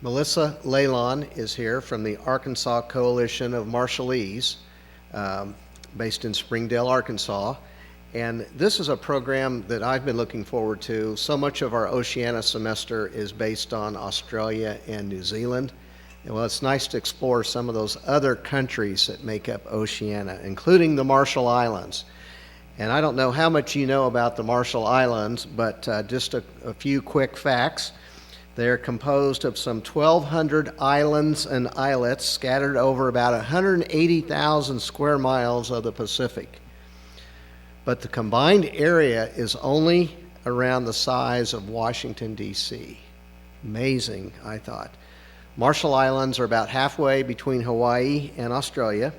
Melisa Laelan is here from the Arkansas Coalition of Marshallese, based in Springdale, Arkansas. And this is a program that I've been looking forward to. So much of our Oceania semester is based on Australia and New Zealand. And well, it's nice to explore some of those other countries that make up Oceania, including the Marshall Islands. And I don't know how much you know about the Marshall Islands, but just a few quick facts. They're composed of some 1,200 islands and islets scattered over about 180,000 square miles of the Pacific. But the combined area is only around the size of Washington, D.C. Amazing, I thought. Marshall Islands are about halfway between Hawaii and Australia.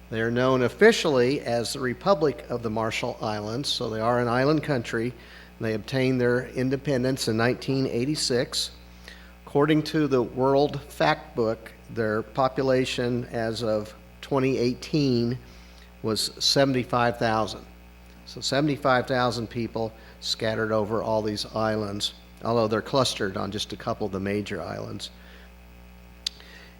They are known officially as the Republic of the Marshall Islands, so they are an island country. They obtained their independence in 1986. According to the World Fact Book, their population as of 2018 was 75,000. So 75,000 people scattered over all these islands, although they're clustered on just a couple of the major islands.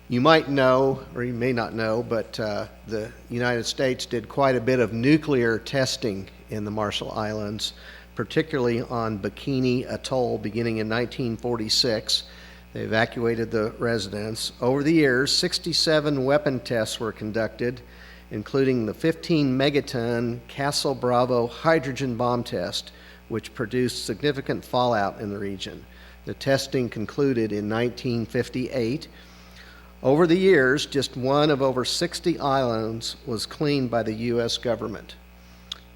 You might know, or you may not know, but the United States did quite a bit of nuclear testing in the Marshall Islands, particularly on Bikini Atoll beginning in 1946. They evacuated the residents. Over the years, 67 weapon tests were conducted, including the 15 megaton Castle Bravo hydrogen bomb test, which produced significant fallout in the region. The testing concluded in 1958. Over the years, just one of over 60 islands was cleaned by the U.S. government,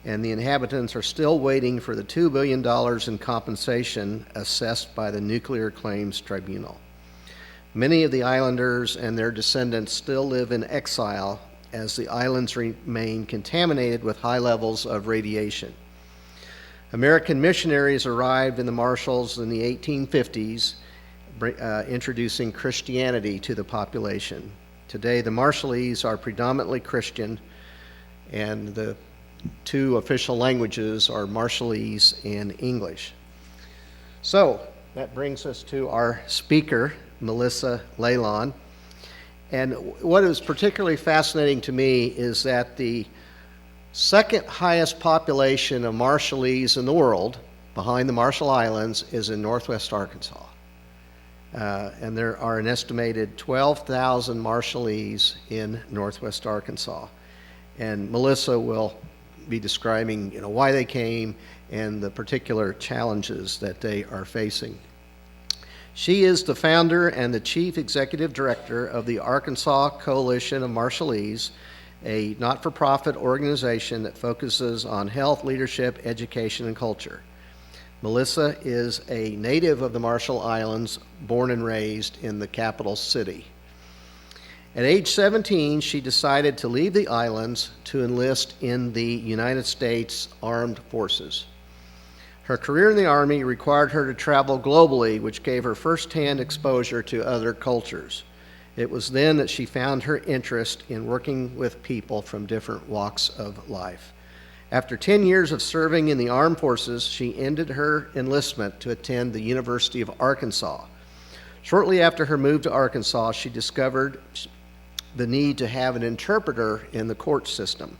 and the inhabitants are still waiting for the $2 billion in compensation assessed by the Nuclear Claims Tribunal. Many of the islanders and their descendants still live in exile as the islands remain contaminated with high levels of radiation. American missionaries arrived in the Marshalls in the 1850s, introducing Christianity to the population. Today, the Marshallese are predominantly Christian, and the two official languages are Marshallese and English. So that brings us to our speaker, Melisa Laelan. And what is particularly fascinating to me is that the second highest population of Marshallese in the world, behind the Marshall Islands, is in northwest Arkansas. And there are an estimated 12,000 Marshallese in northwest Arkansas. And Melisa will be describing, why they came and the particular challenges that they are facing. She is the founder and the chief executive director of the Arkansas Coalition of Marshallese, a not-for-profit organization that focuses on health, leadership, education, and culture. Melisa is a native of the Marshall Islands, born and raised in the capital city. At age 17, she decided to leave the islands to enlist in the United States Armed Forces. Her career in the Army required her to travel globally, which gave her firsthand exposure to other cultures. It was then that she found her interest in working with people from different walks of life. After 10 years of serving in the armed forces, she ended her enlistment to attend the University of Arkansas. Shortly after her move to Arkansas, she discovered the need to have an interpreter in the court system.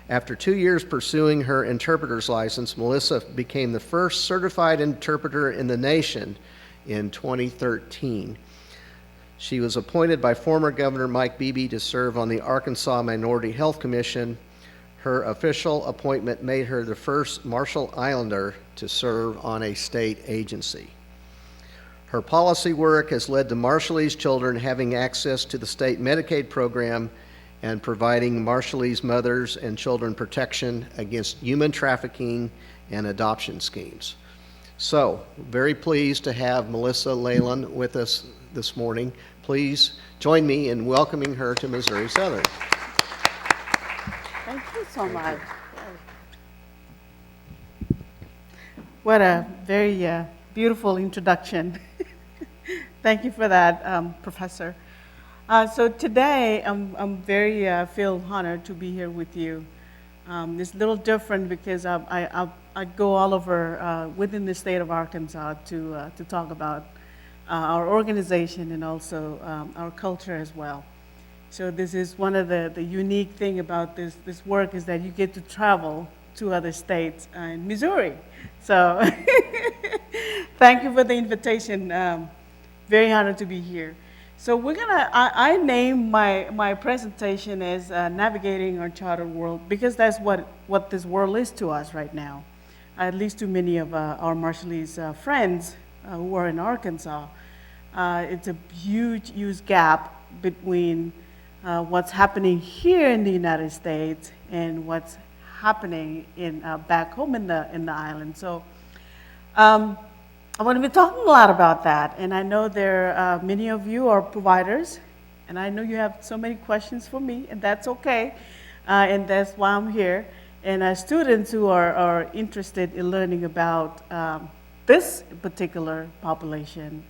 After 2 years pursuing her interpreter's license, Melisa became the first certified interpreter in the nation in 2013. She was appointed by former Governor Mike Beebe to serve on the Arkansas Minority Health Commission. Her official appointment made her the first Marshall Islander to serve on a state agency. Her policy work has led to Marshallese children having access to the state Medicaid program and providing Marshallese mothers and children protection against human trafficking and adoption schemes. So, very pleased to have Melisa Laelan with us this morning. Please join me in welcoming her to Missouri Southern. Thank you so much. What a very beautiful introduction. Thank you for that, Professor. So today, I'm very feel honored to be here with you. It's a little different because I go all over within the state of Arkansas to talk about our organization and also our culture as well. So this is one of the unique thing about this work is that you get to travel to other states in Missouri. So thank you for the invitation. Very honored to be here. So I name my presentation as Navigating Uncharted World because that's what this world is to us right now, at least to many of our Marshallese friends who are in Arkansas. It's a huge gap between what's happening here in the United States and what's happening back home in the island. So I'm going to be talking a lot about that, and I know many of you are providers, and I know you have so many questions for me, and that's okay, and that's why I'm here. And students who are interested in learning about this particular population,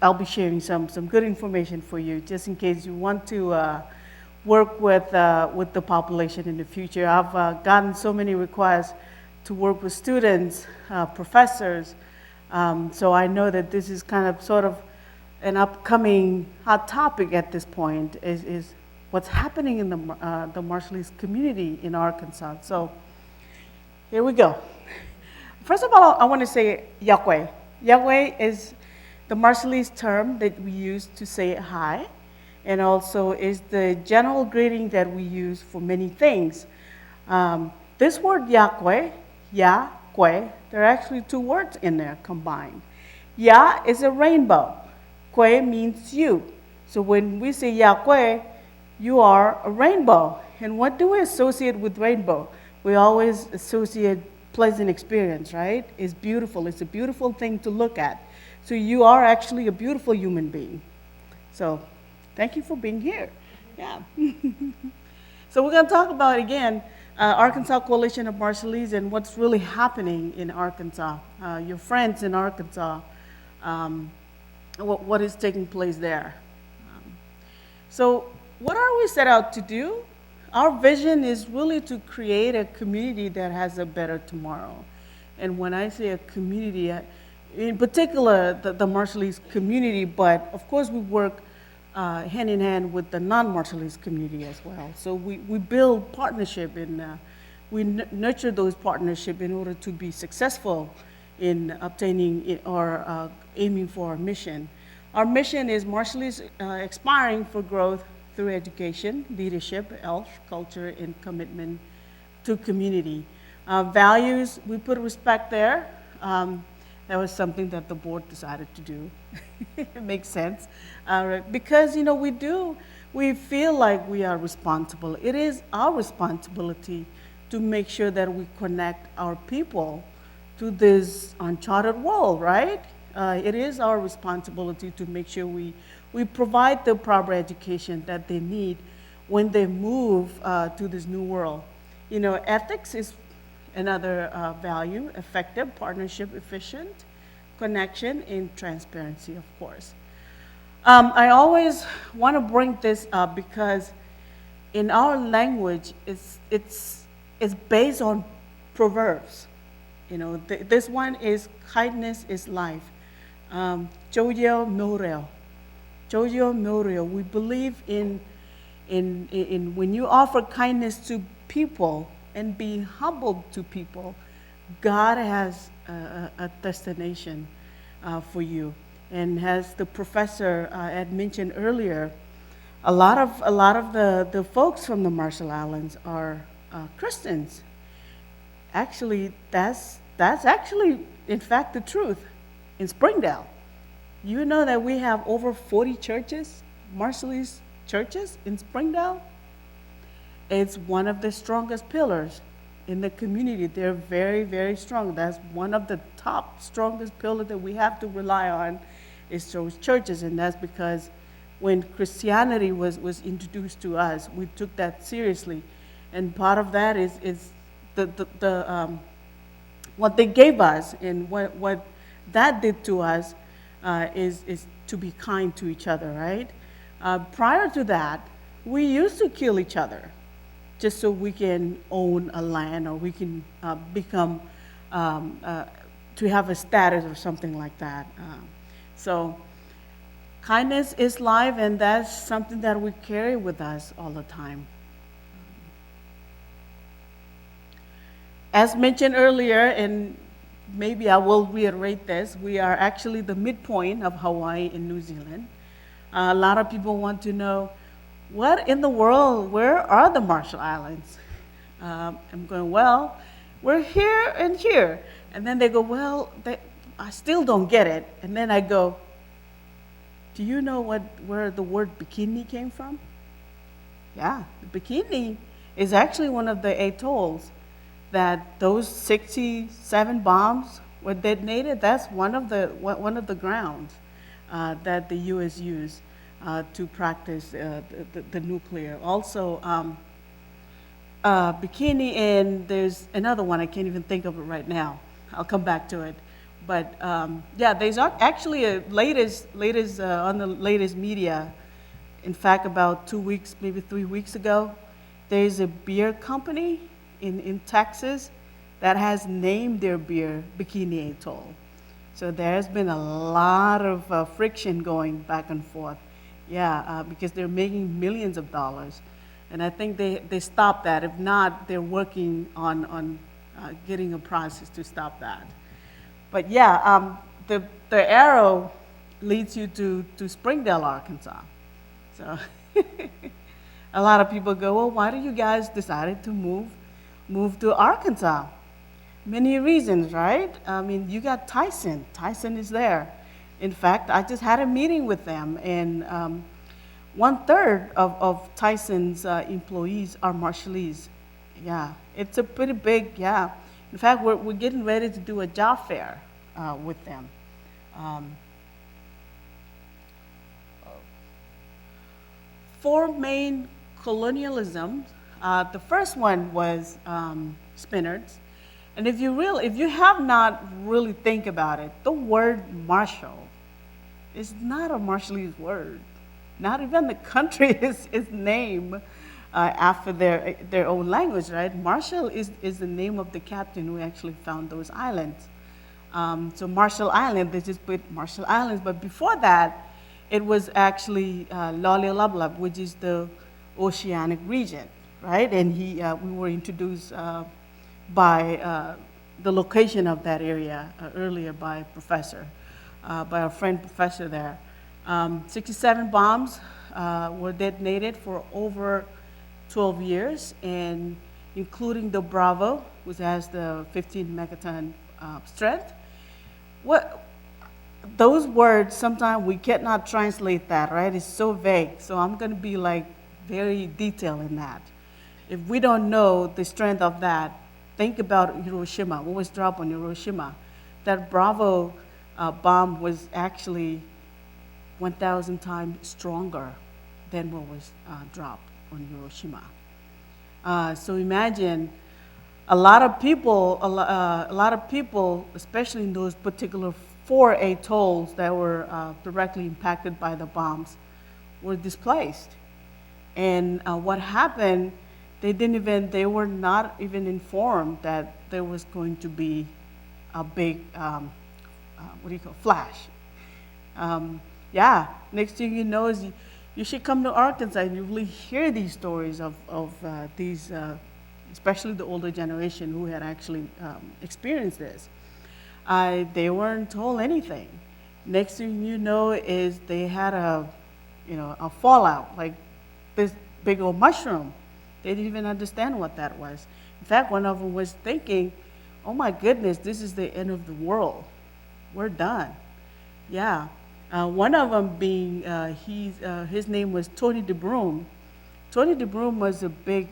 I'll be sharing some good information for you, just in case you want to work with the population in the future. I've gotten so many requests to work with students, professors, so I know that this is kind of sort of an upcoming hot topic at this point, is what's happening in the Marshallese community in Arkansas. So here we go. First of all, I want to say Yahweh. Yahweh is the Marshallese term that we use to say hi, and also is the general greeting that we use for many things. This word Yahweh, Yahweh, there are actually two words in there combined. Yah is a rainbow. Kwe means you. So when we say Yahweh, you are a rainbow. And what do we associate with rainbow? We always associate pleasant experience, right? It's beautiful. It's a beautiful thing to look at. So you are actually a beautiful human being. So thank you for being here. Yeah. So we're going to talk about, again, Arkansas Coalition of Marshallese and what's really happening in Arkansas, your friends in Arkansas, what is taking place there. So what are we set out to do? Our vision is really to create a community that has a better tomorrow. And when I say a community, in particular the Marshallese community, but of course we work hand in hand with the non-Marshallese community as well. So we build partnership and we nurture those partnerships in order to be successful in obtaining or aiming for our mission. Our mission is Marshallese Aspiring for Growth through Education, Leadership, Health, Culture, and Commitment to Community. Values, we put respect there. That was something that the board decided to do. It makes sense. Because, we feel like we are responsible. It is our responsibility to make sure that we connect our people to this uncharted world, right? It is our responsibility to make sure we provide the proper education that they need when they move to this new world. Ethics is another value: effective, partnership, efficient, connection, and transparency, of course. I always want to bring this up because in our language, it's based on proverbs. This one is kindness is life. Jojo Milreo. Jojo Milreo. We believe in when you offer kindness to people and be humble to people, God has a destination for you. And as the professor had mentioned earlier, a lot of the folks from the Marshall Islands are Christians. Actually, that's actually, in fact, the truth. In Springdale, you know that we have over 40 churches, Marshallese churches in Springdale. It's one of the strongest pillars in the community. They're very, very strong. That's one of the top strongest pillars that we have to rely on is those churches, and that's because when Christianity was introduced to us, we took that seriously, and part of that is what they gave us, and what that did to us is to be kind to each other, right? Prior to that, we used to kill each other just so we can own a land or we can become to have a status or something like that. So kindness is life, and that's something that we carry with us all the time. As mentioned earlier, and maybe I will reiterate this, we are actually the midpoint of Hawaii and New Zealand. A lot of people want to know, what in the world, where are the Marshall Islands? I'm going, well, we're here and here. And then they go, well, I still don't get it. And then I go, do you know where the word bikini came from? Yeah, the bikini is actually one of the atolls that those 67 bombs were detonated. That's one of the grounds that the U.S. used to practice the nuclear. Also, Bikini, and there's another one, I can't even think of it right now. I'll come back to it. But yeah, there's actually a latest on the latest media. In fact, about 2 weeks, maybe 3 weeks ago, there's a beer company in Texas that has named their beer Bikini Atoll. So there's been a lot of friction going back and forth. Yeah, because they're making millions of dollars. And I think they stopped that. If not, they're working on getting a process to stop that. But yeah, the arrow leads you to Springdale, Arkansas. So a lot of people go, well, why do you guys decided to move to Arkansas? Many reasons, right? I mean, you got Tyson. Tyson is there. In fact, I just had a meeting with them, and 1/3 of Tyson's employees are Marshallese. Yeah, it's a pretty big, yeah. In fact, we're getting ready to do a job fair with them. Four main colonialisms. The first one was Spinards. And if you have not really think about it, the word Marshall is not a Marshallese word. Not even the country is named after their own language, right? Marshall is the name of the captain who actually found those islands. So Marshall Island, they just put Marshall Islands. But before that, it was actually Laelan, which is the Oceanic region, right? And we were introduced by the location of that area earlier by our friend professor there. 67 bombs were detonated for over 12 years, and including the Bravo, which has the 15 megaton strength. Those words, sometimes we cannot translate that, right? It's so vague. So I'm going to be like very detailed in that. If we don't know the strength of that, think about Hiroshima. What was dropped on Hiroshima? That Bravo bomb was actually 1,000 times stronger than what was dropped on Hiroshima. So imagine a lot of people, especially in those particular 4 atolls that were directly impacted by the bombs, were displaced. And what happened? They were not even informed that there was going to be a big, flash. Yeah, next thing you know is you should come to Arkansas and you really hear these stories of these, especially the older generation who had actually experienced this. They weren't told anything. Next thing you know is they had a fallout, like this big old mushroom. They didn't even understand what that was. In fact, one of them was thinking, oh my goodness, this is the end of the world. We're done. Yeah. One of them being, his name was Tony DeBroom. Tony DeBroom was a big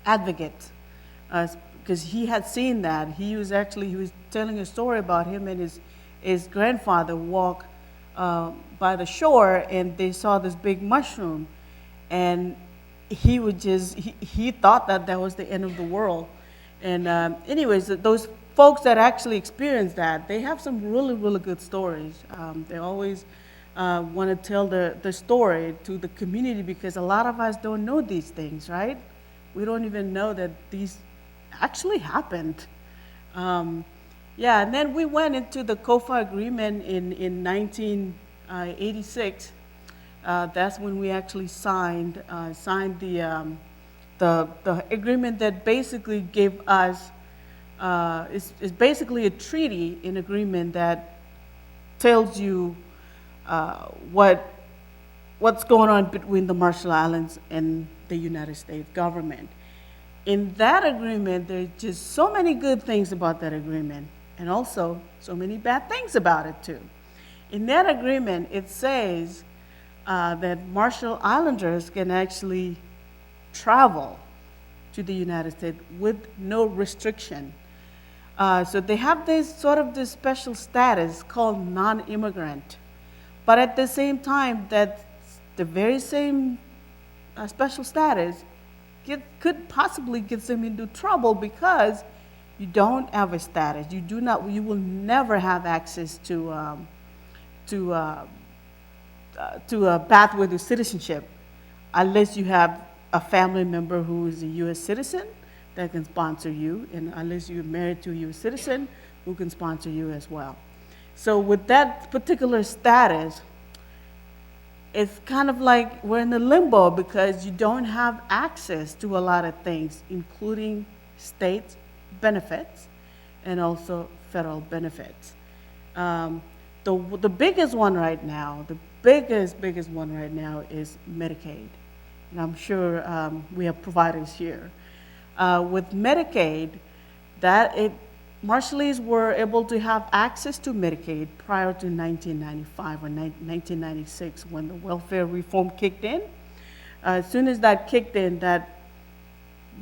advocate because he had seen that. He was telling a story about him and his grandfather walk by the shore, and they saw this big mushroom, and he thought that was the end of the world. And anyways, those folks that actually experienced that, they have some really, really good stories. They always want to tell the story to the community because a lot of us don't know these things, right? We don't even know that these actually happened. Yeah, and then we went into the COFA agreement in 1986. That's when we actually signed the agreement that basically gave us, is basically a treaty in agreement that tells you what's going on between the Marshall Islands and the United States government. In that agreement, there's just so many good things about that agreement, and also so many bad things about it too. In that agreement, it says that Marshall Islanders can actually travel to the United States with no restriction. So they have this special status called non-immigrant. But at the same time, that the very same special status could possibly get them into trouble because you don't have a status. You will never have access to a pathway to citizenship unless you have a family member who is a U.S. citizen that can sponsor you, and unless you're married to a U.S. citizen who can sponsor you as well. So with that particular status, it's kind of like we're in a limbo because you don't have access to a lot of things, including state benefits and also federal benefits. The biggest one right now, the biggest one right now is Medicaid. And I'm sure we have providers here. With Medicaid, Marshallese were able to have access to Medicaid prior to 1995 or 1996 when the welfare reform kicked in. As soon as that kicked in, that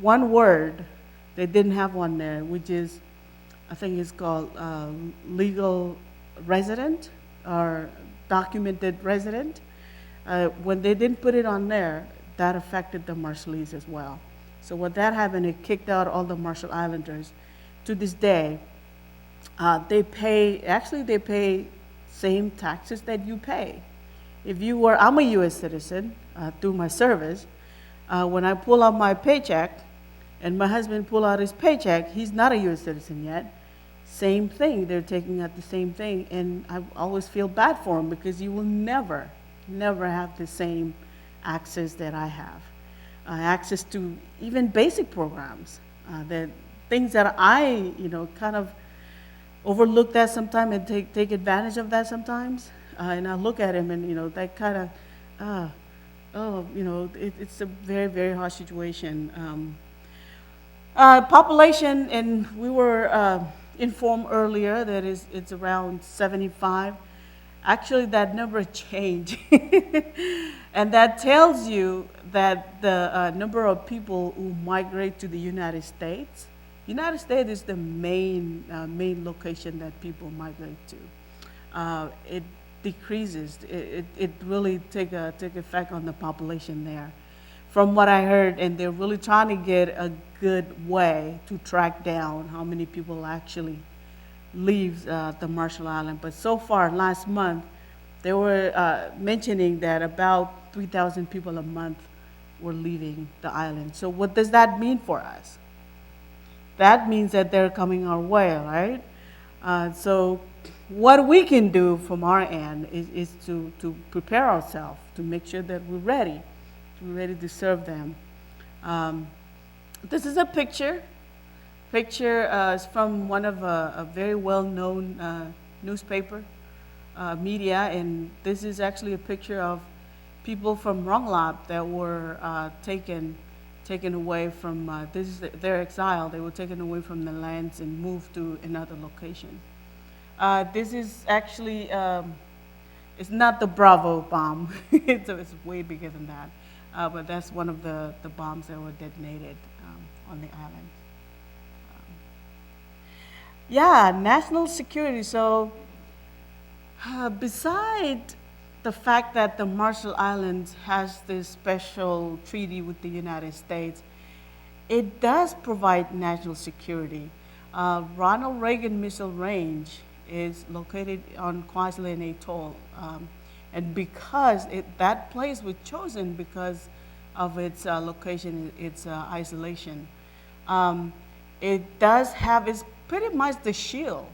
one word, they didn't have one there, which is, I think it's called legal resident or documented resident. When they didn't put it on there, that affected the Marshallese as well. So what that happened, it kicked out all the Marshall Islanders. To this day, they pay same taxes that you pay. I'm a U.S. citizen through my service. When I pull out my paycheck and my husband pull out his paycheck, he's not a U.S. citizen yet. Same thing, they're taking out the same thing. And I always feel bad for him because you will never have the same access that I have. Access to even basic programs, that things that I, kind of overlook that sometimes and take advantage of that sometimes. And I look at him and, that kind of, it's a very, very hard situation. Population, and we were informed earlier that it's around 75. Actually, that number changed. And that tells you that the number of people who migrate to the United States is the main location that people migrate to. It decreases. It really take effect on the population there. From what I heard, and they're really trying to get a good way to track down how many people actually leave the Marshall Island. But so far, last month, they were mentioning that about 3,000 people a month were leaving the island. So what does that mean for us? That means that they're coming our way, right? So what we can do from our end is to prepare ourselves, to make sure that we're ready to serve them. This is a picture. Is from one of a very well-known newspaper media, and this is actually a picture of people from Ronglap that were taken away from, their exile. They were taken away from the lands and moved to another location. This is actually, it's not the Bravo bomb. it's way bigger than that. But that's one of the bombs that were detonated on the island. National security. So beside the fact that the Marshall Islands has this special treaty with the United States, it does provide national security. Ronald Reagan Missile Range is located on Laelan Atoll. And because that place was chosen because of its location, its isolation, it does have, it's pretty much the shield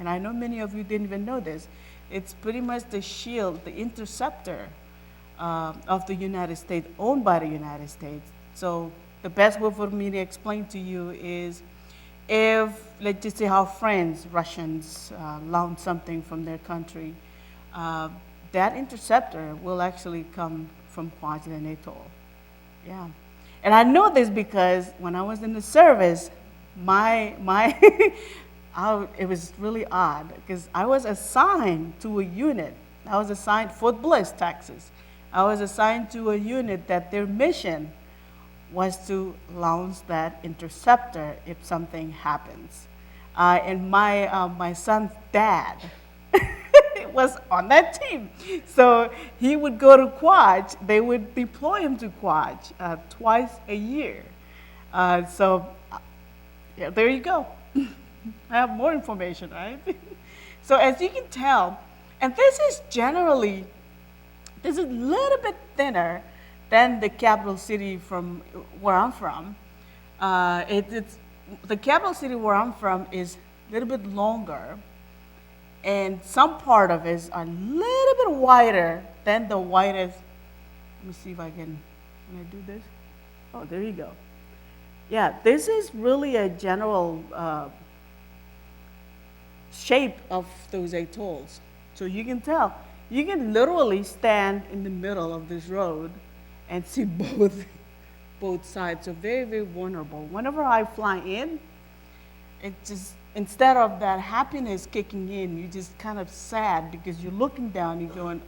and I know many of you didn't even know this. It's pretty much the shield, the interceptor of the United States, owned by the United States. So the best way for me to explain to you is if, let's just say our friends, Russians, launch something from their country, that interceptor will actually come from Kwajalein Atoll. Yeah. And I know this because when I was in the service, it was really odd because I was assigned to a unit. I was assigned Fort Bliss, Texas. I was assigned to a unit that their mission was to launch that interceptor if something happens. And my son's dad was on that team. So he would go to Quaj. They would deploy him to Quaj twice a year. Yeah, there you go. I have more information, right? So as you can tell, and this is a little bit thinner than the capital city from where I'm from. The capital city where I'm from is a little bit longer, and some part of it is a little bit wider than the widest. Let me see if can I do this? Oh, there you go. Yeah, this is really a general shape of those atolls. So you can tell, you can literally stand in the middle of this road and see both sides. So very, very vulnerable. Whenever I fly in, it just, instead of that happiness kicking in, you're just kind of sad because you're looking down, you're going,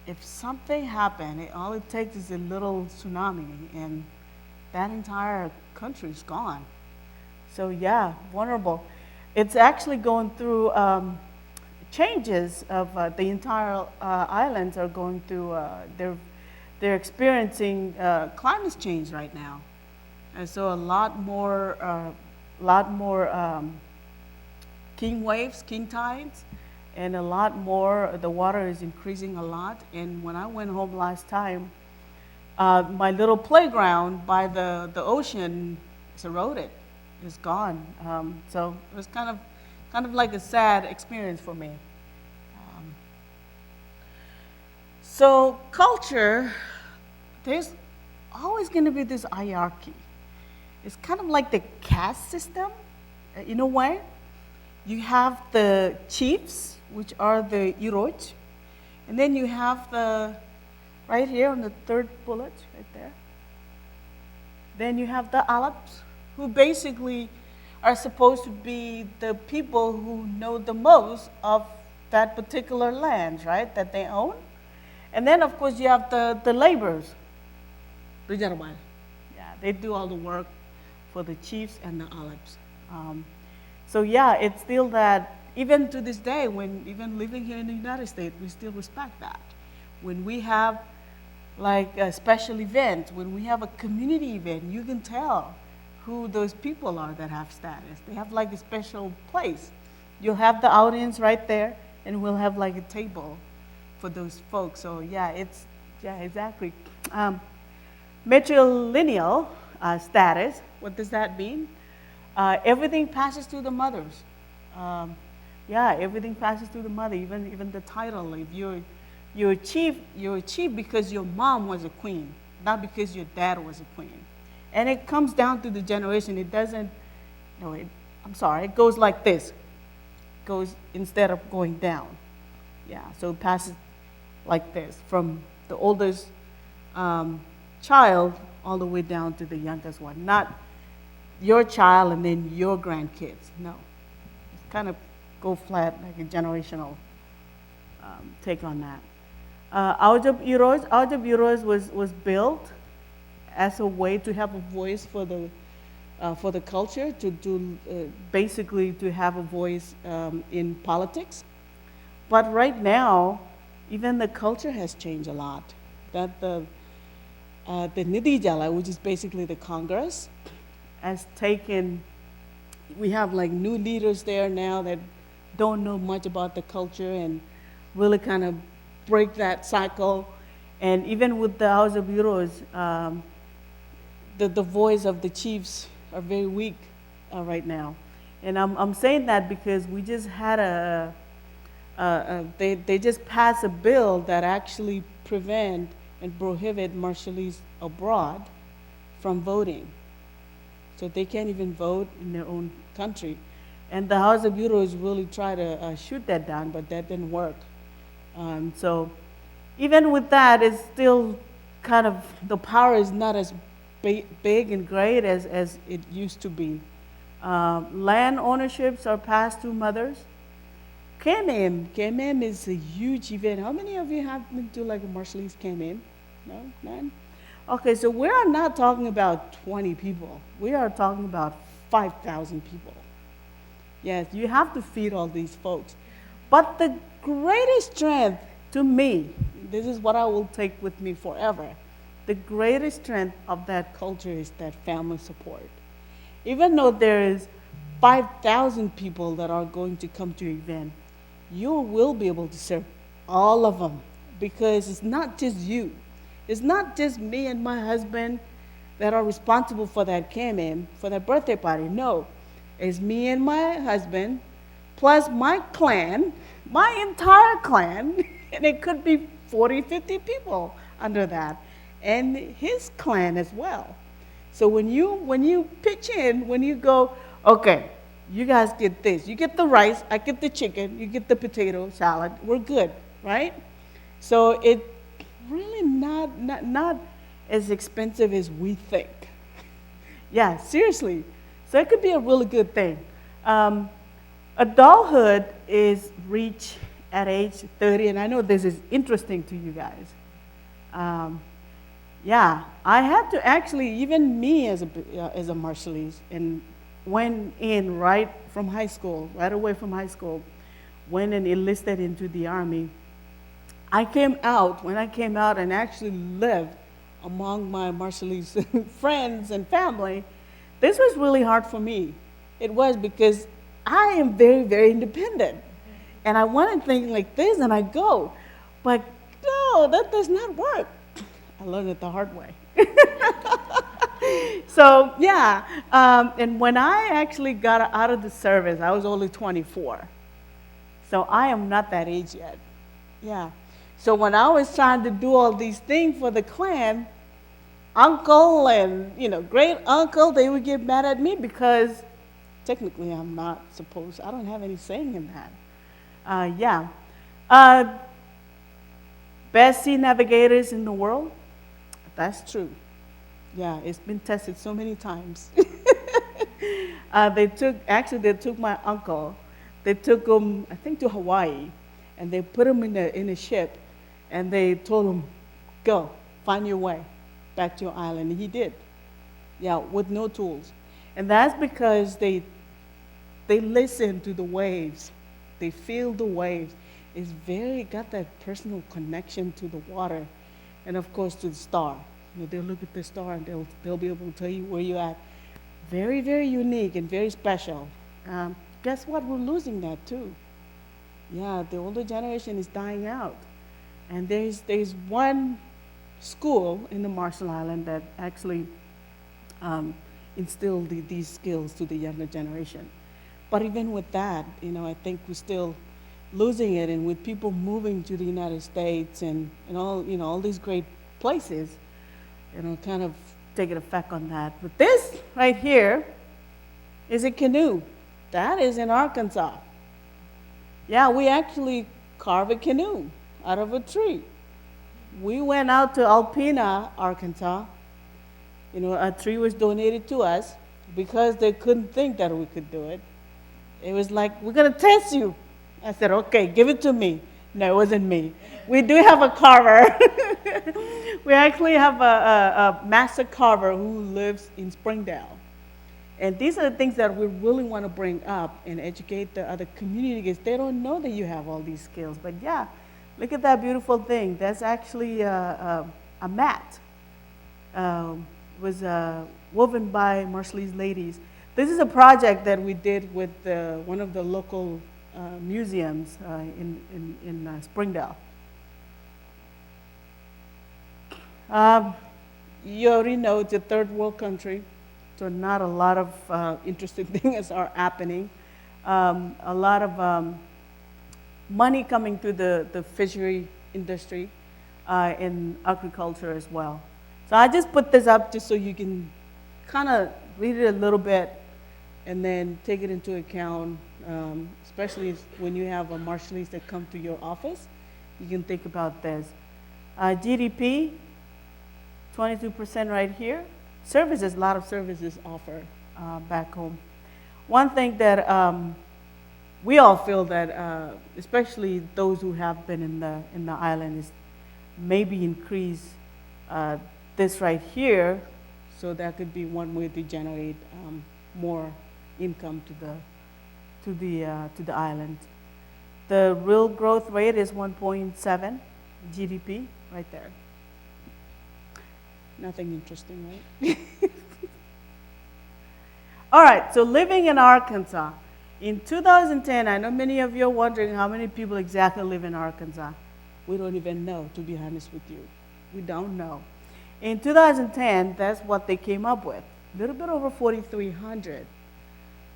if something happened, all it takes is a little tsunami and that entire country is gone. So yeah, vulnerable. It's actually going through changes of the entire islands are going through, they're experiencing climate change right now. And so a lot more king waves, king tides, and a lot more, the water is increasing a lot. And when I went home last time, my little playground by the ocean is eroded, it's gone. So it was kind of like a sad experience for me. So culture, there's always going to be this hierarchy. It's kind of like the caste system, in a way. You have the chiefs, which are the Iroj, and then you have right here on the third bullet, right there. Then you have the Alps, who basically are supposed to be the people who know the most of that particular land, right, that they own. And then, of course, you have the laborers. Yeah, they do all the work for the chiefs and the Alps. So yeah, it's still that, even to this day, even living here in the United States, we still respect that. When we have like a special event, when we have a community event, you can tell who those people are that have status. They have like a special place. You'll have the audience right there, and we'll have like a table for those folks. So yeah, exactly. Matrilineal status, what does that mean? Everything passes through the mothers. Everything passes through the mother, even the title. If you're a chief because your mom was a queen, not because your dad was a queen. And it comes down to the generation. It doesn't, it goes like this. It goes instead of going down. Yeah, so it passes like this, from the oldest child all the way down to the youngest one. Not your child and then your grandkids. No, it's kind of go flat, like a generational take on that. Auditorium was built as a way to have a voice for the culture, basically to have a voice in politics. But right now, even the culture has changed a lot. That the Nidhi Jala, which is basically the Congress, has taken. We have like new leaders there now that don't know much about the culture and really kind of break that cycle. And even with the House of Bureaus, the voice of the chiefs are very weak right now. And I'm saying that because we just had they just passed a bill that actually prevent and prohibit Marshallese abroad from voting. So they can't even vote in their own country. And the House of Bureaus really tried to shoot that down, but that didn't work. So even with that, it's still kind of, the power is not as big and great as it used to be. Land ownerships are passed to mothers. KMM is a huge event. How many of you have been to like a Marshallese KMM? No? None? Okay, so we are not talking about 20 people. We are talking about 5,000 people. Yes, you have to feed all these folks. But the greatest strength to me, this is what I will take with me forever, the greatest strength of that culture is that family support. Even though there is 5,000 people that are going to come to your event, you will be able to serve all of them, because it's not just you. It's not just me and my husband that are responsible for that KMM, for that birthday party. No, it's me and my husband, plus my clan, my entire clan, and it could be 40, 50 people under that, and his clan as well. So when you pitch in, when you go, okay, you guys get this. You get the rice, I get the chicken, you get the potato salad, we're good, right? So it's really not as expensive as we think. Yeah, seriously. So it could be a really good thing. Adulthood is reached at age 30, and I know this is interesting to you guys. Yeah, I had to actually, even me as a Marshallese, and went in right from high school, right away from high school, went and enlisted into the Army. When I came out and actually lived among my Marshallese friends and family, this was really hard for me. It was, because I am very, very independent. And I want to think like this, and I go. But no, that does not work. I learned it the hard way. So, yeah. And when I actually got out of the service, I was only 24. So I am not that age yet. Yeah. So when I was trying to do all these things for the clan, uncle and, great uncle, they would get mad at me because technically I'm not supposed, I don't have any saying in that. Yeah. Best sea navigators in the world? That's true. Yeah, it's been tested so many times. They took my uncle. They took him, I think, to Hawaii, and they put him in a ship, and they told him, go, find your way back to your island. And he did. Yeah, with no tools. And that's because they listen to the waves. They feel the waves. It's got that personal connection to the water, and of course to the star. They'll look at the star and they'll be able to tell you where you're at. Very, very unique and very special. Guess what? We're losing that too. Yeah, the older generation is dying out. And there's one school in the Marshall Island that actually instilled these skills to the younger generation. But even with that, I think we're still losing it. And with people moving to the United States and all these great places, kind of taking effect on that. But this right here is a canoe. That is in Arkansas. Yeah, we actually carve a canoe out of a tree. We went out to Alpena, Arkansas. A tree was donated to us because they couldn't think that we could do it. It was like, we're going to test you. I said, okay, give it to me. No, it wasn't me. We do have a carver. We actually have a master carver who lives in Springdale. And these are the things that we really want to bring up and educate the other communities. They don't know that you have all these skills. But yeah, look at that beautiful thing. That's actually a mat. Was woven by Marshallese ladies. This is a project that we did with one of the local museums in Springdale. You already know it's a third world country. So not a lot of interesting things are happening. A lot of money coming to the fishery industry and agriculture as well. So I just put this up just so you can kind of read it a little bit and then take it into account, especially when you have a Marshallese that come to your office. You can think about this. GDP, 22% right here. Services, a lot of services offered back home. One thing that we all feel that, especially those who have been in the island, is maybe increase this right here, so that could be one way to generate more income to the island. The real growth rate is 1.7 GDP right there. Nothing interesting, right? All right, so living in Arkansas. In 2010, I know many of you are wondering how many people exactly live in Arkansas. We don't even know, to be honest with you. We don't know. In 2010, that's what they came up with, a little bit over 4,300.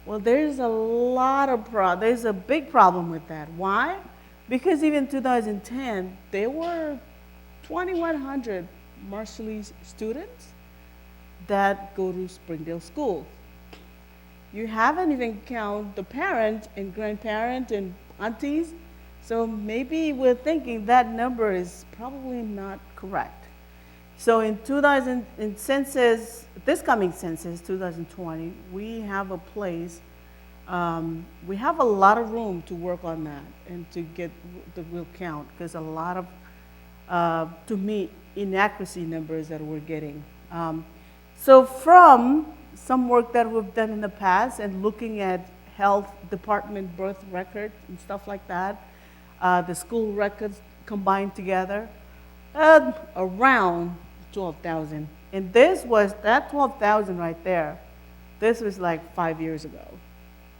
Well, there's there's a big problem with that. Why? Because even in 2010, there were 2,100 Marshallese students that go to Springdale schools. You haven't even counted the parents and grandparents and aunties, so maybe we're thinking that number is probably not correct. So in census, this coming census, 2020, we have a place, we have a lot of room to work on that and to get the real count, because a lot of, to meet inaccuracy numbers that we're getting. So from some work that we've done in the past and looking at health department birth records and stuff like that, the school records combined together, around 12,000. And that 12,000 right there, this was like 5 years ago.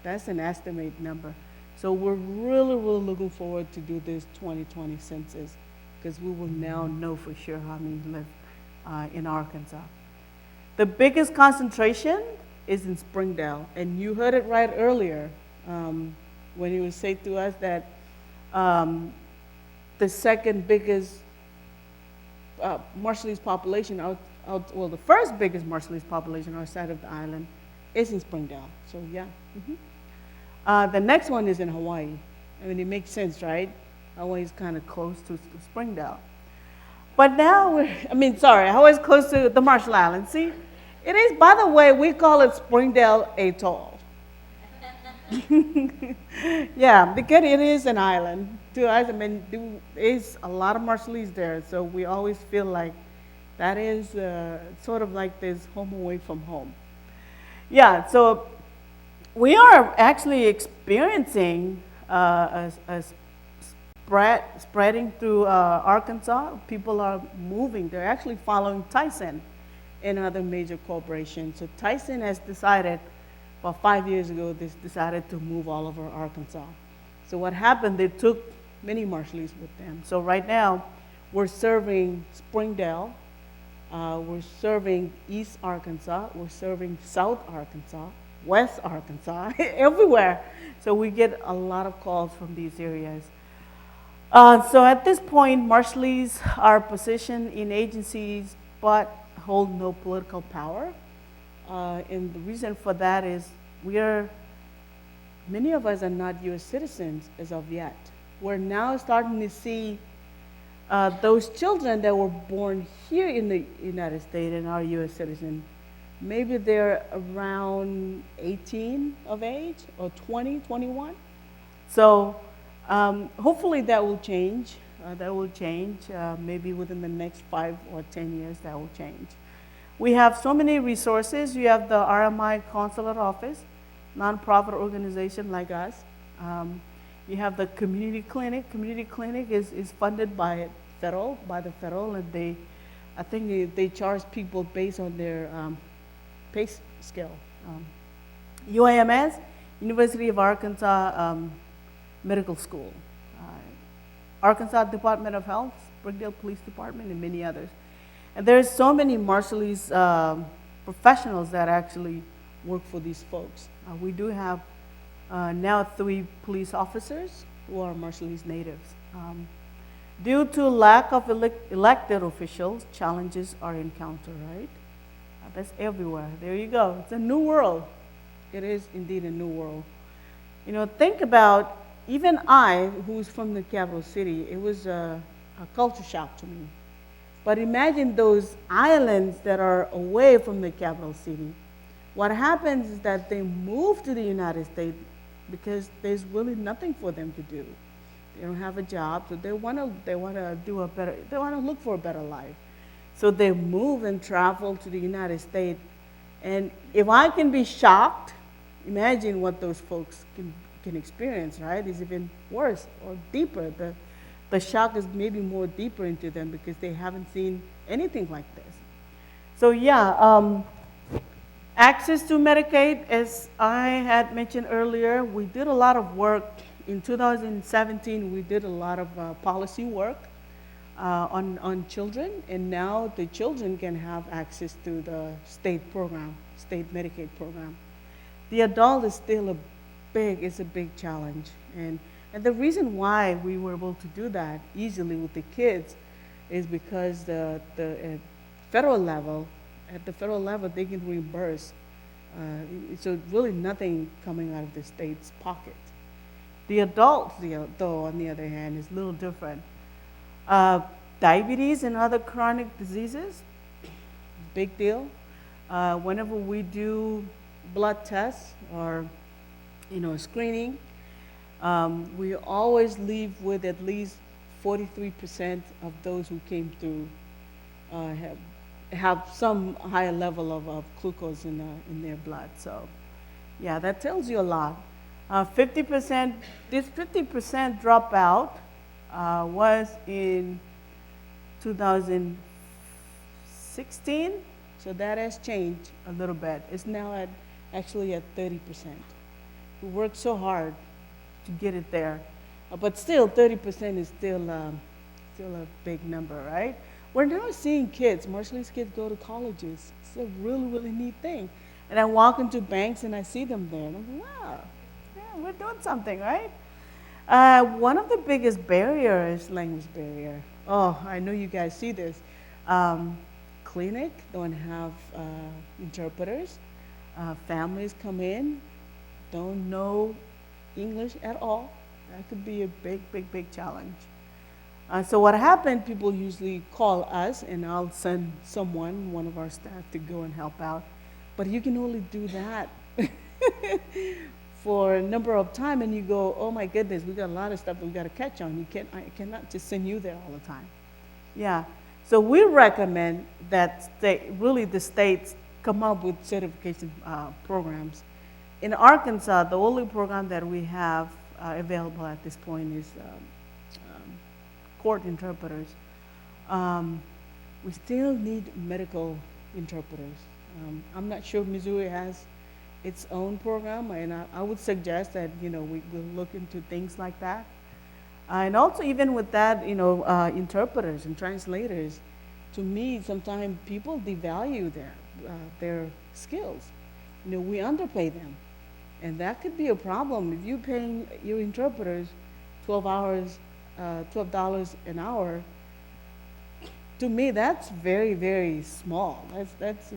That's an estimate number. So we're really, really looking forward to do this 2020 census, because we will now know for sure how many live in Arkansas. The biggest concentration is in Springdale, and you heard it right earlier when he was saying to us that the second biggest Marshallese population, the first biggest Marshallese population outside of the island is in Springdale. So yeah. The next one is in Hawaii. I mean, it makes sense, right? Hawaii is kind of close to Springdale. But now Hawaii's close to the Marshall Islands. See, it is, by the way, we call it Springdale Atoll. Yeah, because it is an island. To us, there is a lot of Marshallese there, so we always feel like that is sort of like this home away from home. Yeah, so we are actually experiencing a spreading through Arkansas. People are moving. They're actually following Tyson and other major corporations. So Tyson has decided, about 5 years ago, they decided to move all over Arkansas. So what happened, they took many Marshallese with them. So right now, we're serving Springdale, we're serving East Arkansas, we're serving South Arkansas, West Arkansas, everywhere. So we get a lot of calls from these areas. So at this point, Marshallese are positioned in agencies but hold no political power. And the reason for that is many of us are not U.S. citizens as of yet. We're now starting to see those children that were born here in the United States and are U.S. citizens. Maybe they're around 18 of age or 20, 21. So hopefully that will change. Maybe within the next 5 or 10 years, that will change. We have so many resources. You have the RMI Consulate Office, nonprofit organization like us. You have the community clinic. Community clinic is funded by the federal, and I think they charge people based on their pay scale. UAMS, University of Arkansas Medical School, Arkansas Department of Health, Springdale Police Department, and many others. And there's so many Marshallese professionals that actually work for these folks. We do have now 3 police officers who are Marshallese natives. Due to lack of elected officials, challenges are encountered, right? That's everywhere. There you go. It's a new world. It is indeed a new world. You know, think about, even I, who's from the capital city, it was a culture shock to me. But imagine those islands that are away from the capital city. What happens is that they move to the United States because there's really nothing for them to do. They don't have a job, so they want to look for a better life. So they move and travel to the United States. And if I can be shocked, imagine what those folks can experience, right? It's even worse or deeper. The shock is maybe more deeper into them because they haven't seen anything like this. So yeah, access to Medicaid, as I had mentioned earlier, we did a lot of work. In 2017, we did a lot of policy work on children, and now the children can have access to the state program, state Medicaid program. The adult is still a big challenge, and the reason why we were able to do that easily with the kids is because the federal level, at the federal level, they can reimburse. So really nothing coming out of the state's pocket. The adults, though, on the other hand, is a little different. Diabetes and other chronic diseases, big deal. Whenever we do blood tests or screening, we always leave with at least 43% of those who came through have some higher level of glucose in their blood. So, yeah, that tells you a lot. 50%, this 50% dropout was in 2016, so that has changed a little bit. It's now actually at 30%. We worked so hard to get it there, but still 30% is still a big number, right? We're now seeing kids, Marshallese kids, go to colleges. It's a really neat thing. And I walk into banks and I see them there, and I'm like, wow, yeah, we're doing something, right? One of the biggest barriers is language barrier. Oh, I know you guys see this. Clinic don't have interpreters. Families come in, don't know English at all. That could be a big challenge. So what happened, people usually call us, and I'll send someone, one of our staff, to go and help out. But you can only do that for a number of time, and you go, oh my goodness, we got a lot of stuff that we got to catch on. I cannot just send you there all the time. Yeah, so we recommend that the states come up with certification programs. In Arkansas, the only program that we have available at this point is court interpreters. We still need medical interpreters. I'm not sure Missouri has its own program, and I would suggest that we will look into things like that. And also, even with that, interpreters and translators, to me, sometimes people devalue their skills. We underpay them, and that could be a problem. If you're paying your interpreters $12 an hour, to me, that's very small. That's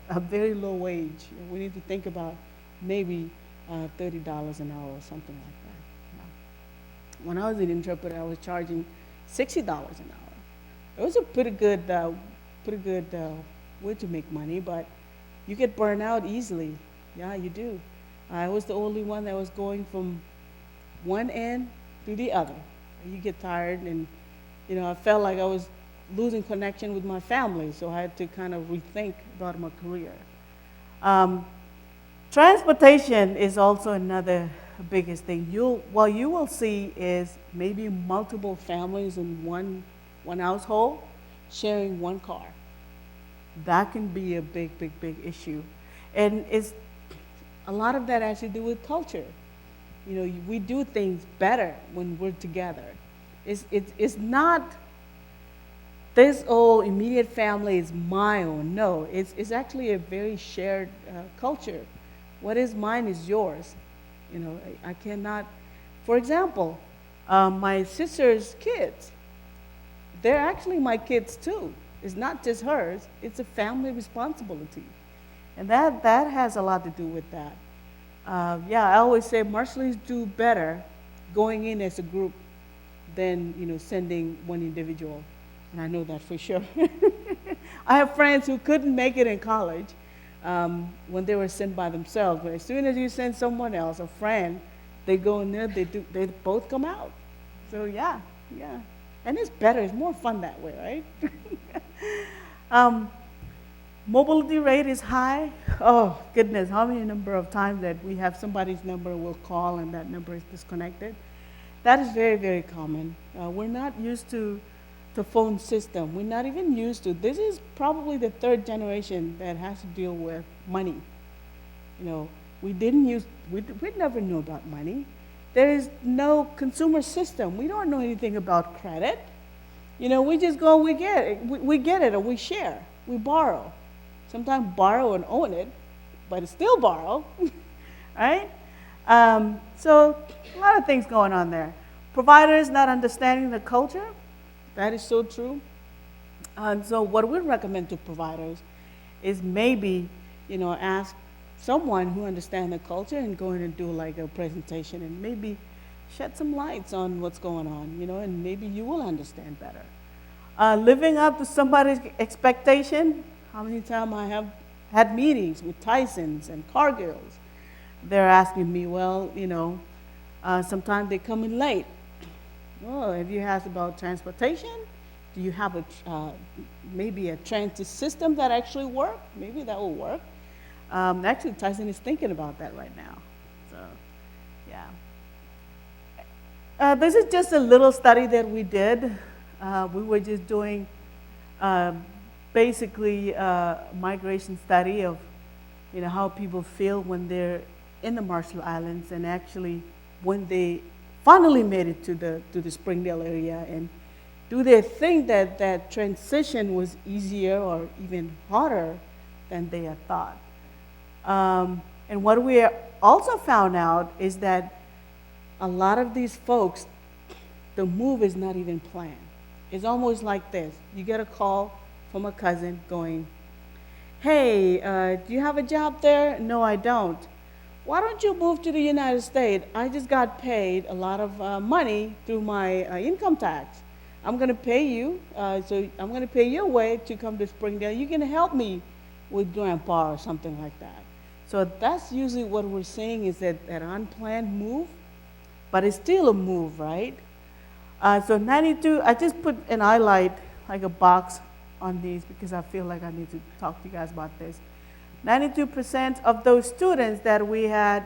a very low wage. We need to think about maybe $30 an hour or something like that. When I was an interpreter, I was charging $60 an hour. It was a pretty good way to make money, but you get burned out easily. Yeah, you do. I was the only one that was going from one end to the other. You get tired, and I felt like I was losing connection with my family, so I had to kind of rethink about my career. Transportation is also another biggest thing. What you will see is maybe multiple families in one household sharing one car. That can be a big issue, and a lot of that has to do with culture. We do things better when we're together. It's not this whole immediate family is my own. No, it's actually a very shared culture. What is mine is yours. You know, I cannot, for example, my sister's kids, they're actually my kids too. It's not just hers, it's a family responsibility. And that has a lot to do with that. Yeah, I always say Marshallese do better going in as a group than, you know, sending one individual. And I know that for sure. I have friends who couldn't make it in college when they were sent by themselves. But as soon as you send someone else, a friend, they go in there, they both come out. So yeah. And it's better, it's more fun that way, right? Mobility rate is high. Oh, goodness, how many number of times that we have somebody's number we'll call and that number is disconnected? That is very, very common. We're not used to the phone system. We're not even used to, this is probably the third generation that has to deal with money. You know, we never knew about money. There is no consumer system. We don't know anything about credit. You know, we just go, we get it. We get it or we share, we borrow. Sometimes borrow and own it, but it's still borrow, right? So a lot of things going on there. Providers not understanding the culture, that is so true. And so what we recommend to providers is maybe, you know, ask someone who understands the culture and go in and do like a presentation and maybe shed some lights on what's going on, you know, and maybe you will understand better. Living up to somebody's expectation. How many times I have had meetings with Tysons and Cargills. They're asking me, well, you know, sometimes they come in late. Oh, have you asked about transportation? Do you have maybe a transit system that actually works? Maybe that will work. Actually, Tyson is thinking about that right now. So, yeah. This is just a little study that we did. We were just doing basically a migration study of, you know, how people feel when they're in the Marshall Islands and actually when they finally made it to the Springdale area, and do they think that that transition was easier or even harder than they had thought. And what we also found out is that a lot of these folks, the move is not even planned. It's almost like this. You get a call from a cousin going, hey, do you have a job there? No, I don't. Why don't you move to the United States? I just got paid a lot of money through my income tax. I'm going to pay you, so I'm going to pay your way to come to Springdale. You can help me with grandpa or something like that. So that's usually what we're seeing is that unplanned move, but it's still a move, right? So 92, I just put an highlight, like a box on these because I feel like I need to talk to you guys about this. 92% of those students that we had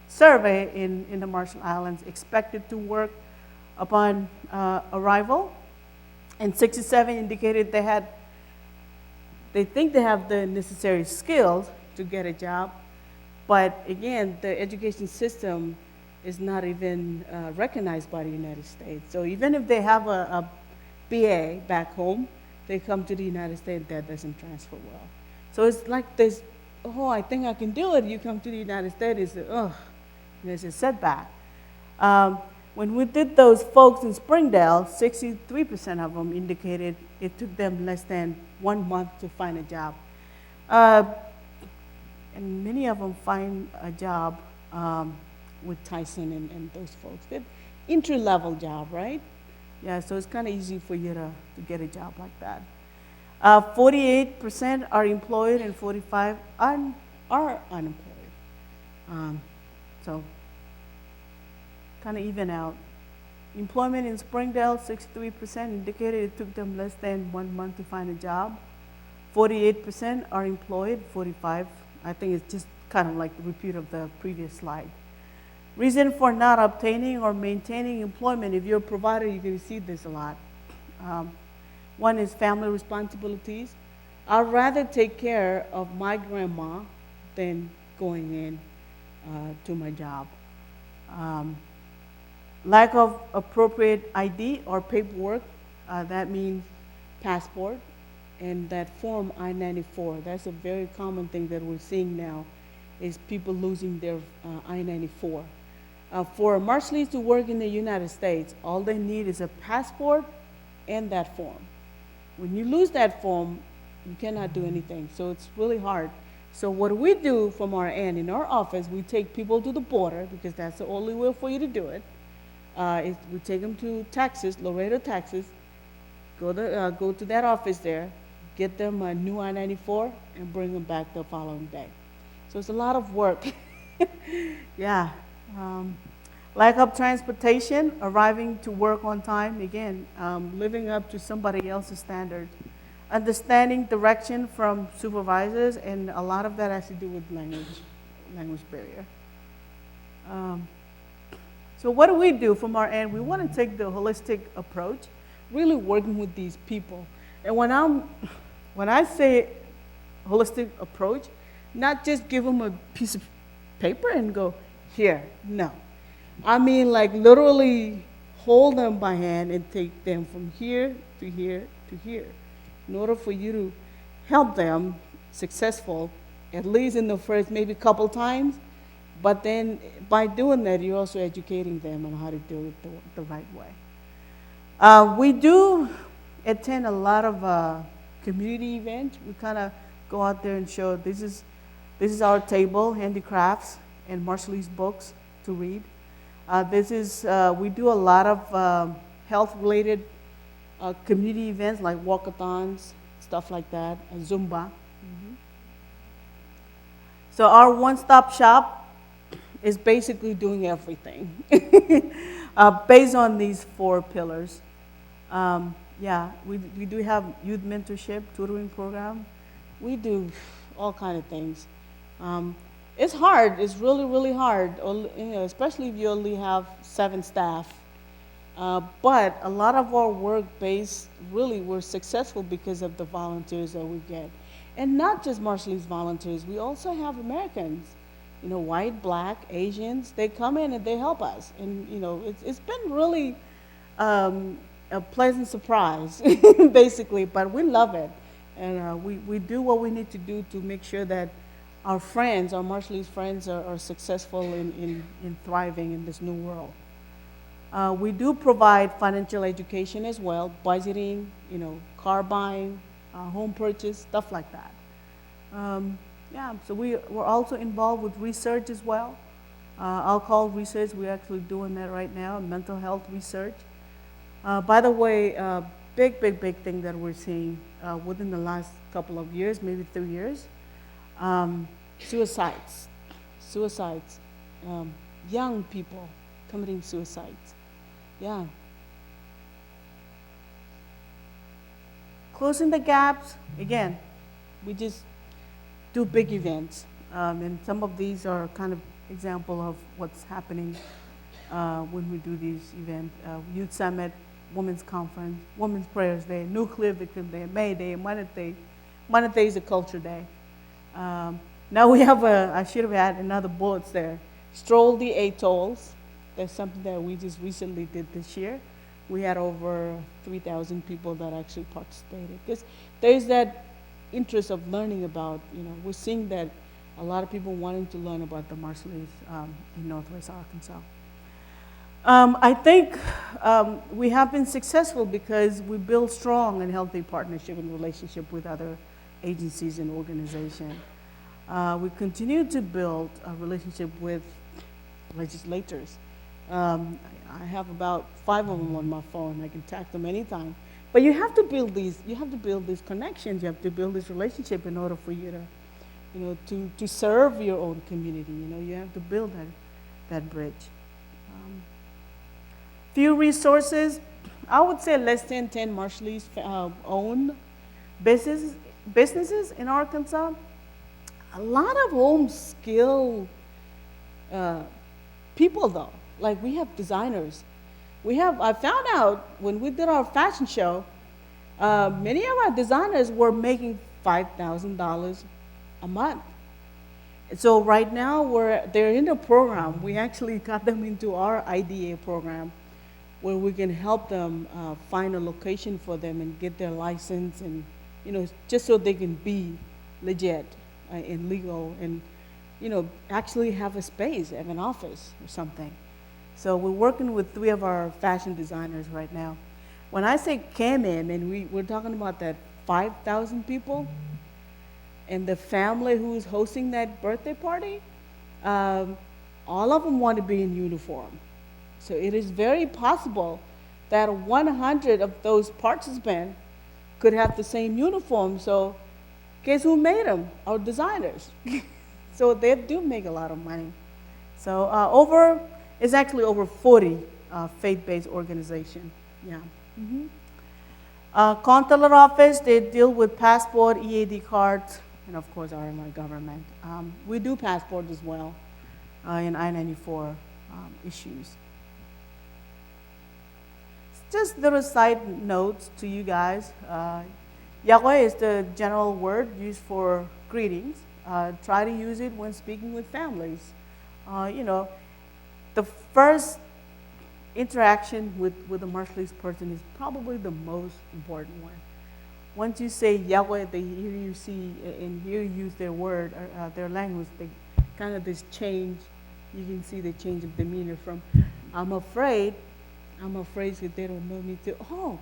surveyed in the Marshall Islands expected to work upon arrival, and 67 indicated they think they have the necessary skills to get a job, but again, the education system is not even recognized by the United States. So even if they have a BA back home, they come to the United States, that doesn't transfer well. So it's like this, oh, I think I can do it. You come to the United States, there's a setback. When we did those folks in Springdale, 63% of them indicated it took them less than 1 month to find a job. And many of them find a job with Tyson and those folks. They're entry-level job, right? Yeah, so it's kind of easy for you to get a job like that. 48% are employed and 45% are unemployed. So kind of even out. Employment in Springdale, 63% indicated it took them less than 1 month to find a job. 48% are employed, 45%. I think it's just kind of like the repeat of the previous slide. Reason for not obtaining or maintaining employment, if you're a provider, you're going to see this a lot. One is family responsibilities. I'd rather take care of my grandma than going in to my job. Lack of appropriate ID or paperwork, that means passport and that form I-94. That's a very common thing that we're seeing now, is people losing their I-94. For Marshallese to work in the United States, all they need is a passport and that form. When you lose that form, you cannot do anything. So it's really hard. So what we do from our end in our office, we take people to the border, because that's the only way for you to do it. We take them to Texas, Laredo, Texas, go to that office there, get them a new I-94, and bring them back the following day. So it's a lot of work. Yeah. Lack of transportation, arriving to work on time, again, living up to somebody else's standards. Understanding direction from supervisors, and a lot of that has to do with language barrier. So what do we do from our end? We want to take the holistic approach, really working with these people. And when I say holistic approach, not just give them a piece of paper and go, here, no. I mean, like, literally hold them by hand and take them from here to here to here, in order for you to help them successful, at least in the first maybe couple times. But then by doing that, you're also educating them on how to do it the right way. We do attend a lot of community events. We kind of go out there and show, this is our table, handicrafts, and Marshallese books to read. We do a lot of health-related community events like walkathons, stuff like that, and Zumba. So our one-stop shop is basically doing everything based on these 4 pillars. Yeah, we do have youth mentorship, tutoring program. We do all kind of things. It's hard. It's really, really hard, especially if you only have 7 staff. But a lot of our work base, really, we're successful because of the volunteers that we get. And not just Marshallese volunteers, we also have Americans, white, black, Asians. They come in and they help us. And, it's been really a pleasant surprise, basically, but we love it. And we do what we need to do to make sure that our friends, our Marshallese friends, are successful in thriving in this new world. We do provide financial education as well, budgeting, car buying, home purchase, stuff like that. Yeah, so we're also involved with research as well. Alcohol research, we're actually doing that right now, mental health research. By the way, big thing that we're seeing within the last couple of years, maybe 3 years, suicides, young people committing suicides. Yeah. Closing the gaps, again, we just do big events. And some of these are kind of example of what's happening when we do these events. Youth Summit, Women's Conference, Women's Prayers Day, Nuclear Victim Day, May Day, Mother Day. Mother Day is a culture day. Now we have I should have had another bullets there. Stroll the atolls. That's something that we just recently did this year. We had over 3,000 people that actually participated. Because there's that interest of learning about, we're seeing that a lot of people wanting to learn about the Marshallese in Northwest Arkansas. I think we have been successful because we build strong and healthy partnership and relationship with other agencies and organizations. We continue to build a relationship with legislators. I have about 5 of them on my phone. I can tag them anytime. But you have to build these. You have to build these connections. You have to build this relationship in order for you to, to serve your own community. You have to build that bridge. Few resources. I would say less than 10 Marshallese owned businesses in Arkansas. A lot of home skill people though. Like we have designers. I found out when we did our fashion show, many of our designers were making $5,000 a month. So right now they're in the program. We actually got them into our IDA program, where we can help them find a location for them and get their license and, just so they can be legit and legal and, actually have a space, have an office or something. So we're working with 3 of our fashion designers right now. When I say came in, and we're talking about that 5,000 people and the family who's hosting that birthday party, all of them want to be in uniform. So it is very possible that 100 of those participants could have the same uniform. So guess who made them? Our designers. So they do make a lot of money. So it's actually over 40 faith-based organizations. Yeah. Consular office, they deal with passport, EAD cards, and of course our government. We do passport as well in I-94 issues. Just little side notes to you guys. Yahweh is the general word used for greetings. Try to use it when speaking with families. The first interaction with a Marshallese person is probably the most important one. Once you say Yahweh, they hear you hear you use their word, or their language, they kind of this change. You can see the change of demeanor from I'm afraid because they don't know me, to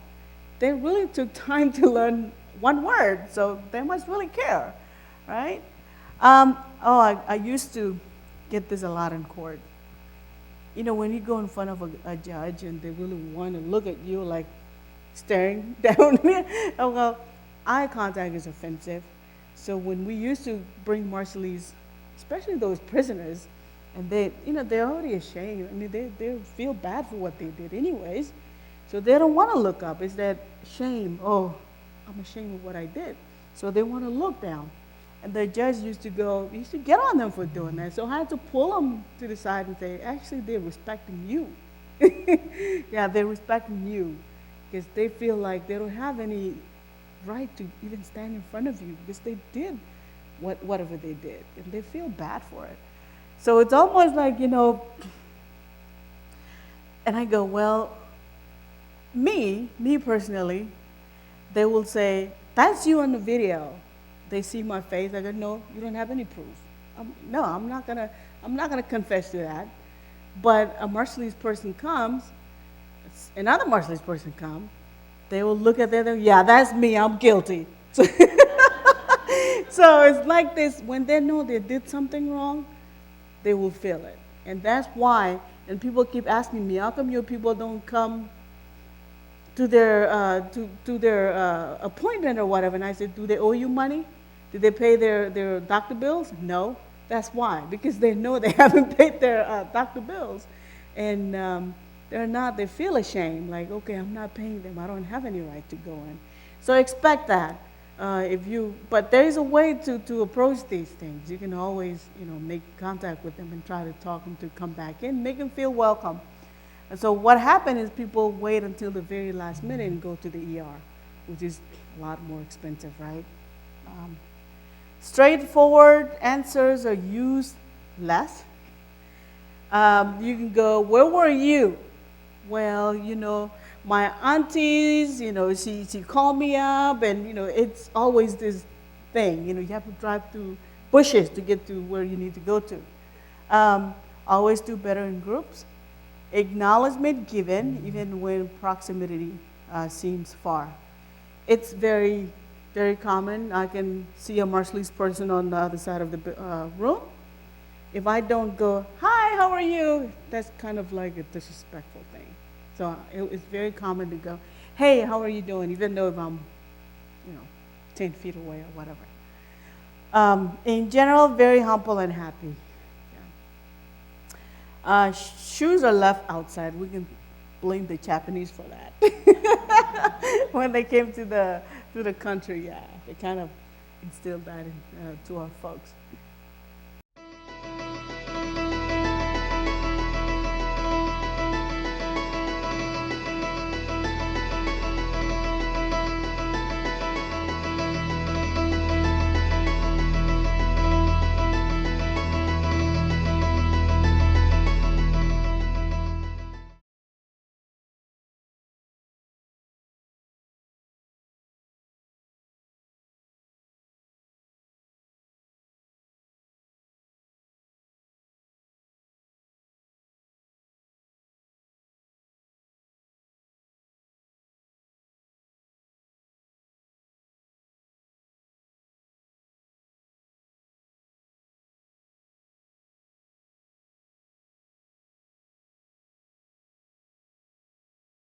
they really took time to learn one word, so they must really care, right? I used to get this a lot in court. When you go in front of a judge and they really want to look at you like staring down, well, eye contact is offensive. So when we used to bring Marshallese, especially those prisoners, and they're already ashamed. They feel bad for what they did anyways. So they don't want to look up. It's that shame. Oh, I'm ashamed of what I did. So they want to look down. And the judge used to get on them for doing that. So I had to pull them to the side and say, actually, they're respecting you. Yeah, they're respecting you because they feel like they don't have any right to even stand in front of you because they did whatever they did. And they feel bad for it. So it's almost like, and I go, well, me personally, they will say, that's you on the video. They see my face. I go, no, you don't have any proof. No, I'm not gonna confess to that. But a Marshallese person comes, another Marshallese person comes, they will look at them, yeah, that's me, I'm guilty. So it's like this, when they know they did something wrong, they will feel it. And that's why, and people keep asking me, how come your people don't come to their appointment or whatever? And I said, do they owe you money? Did they pay their doctor bills? No. That's why, because they know they haven't paid their doctor bills. And they feel ashamed, like, okay, I'm not paying them. I don't have any right to go in. So expect that. But there is a way to approach these things. You can always, make contact with them and try to talk them to come back in, make them feel welcome. And so what happened is people wait until the very last minute and go to the ER, which is a lot more expensive, right? Straightforward answers are used less. You can go, where were you? Well, my aunties, she called me up, and, it's always this thing. You have to drive through bushes to get to where you need to go to. Always do better in groups. Acknowledgement given, even when proximity seems far. It's very, very common. I can see a Marshallese person on the other side of the room. If I don't go, hi, how are you? That's kind of like a disrespectful thing. So it's very common to go, hey, how are you doing? Even though if I'm, 10 feet away or whatever. In general, very humble and happy. Yeah. Shoes are left outside. We can blame the Japanese for that. When they came to the country, yeah, they kind of instilled that to our folks.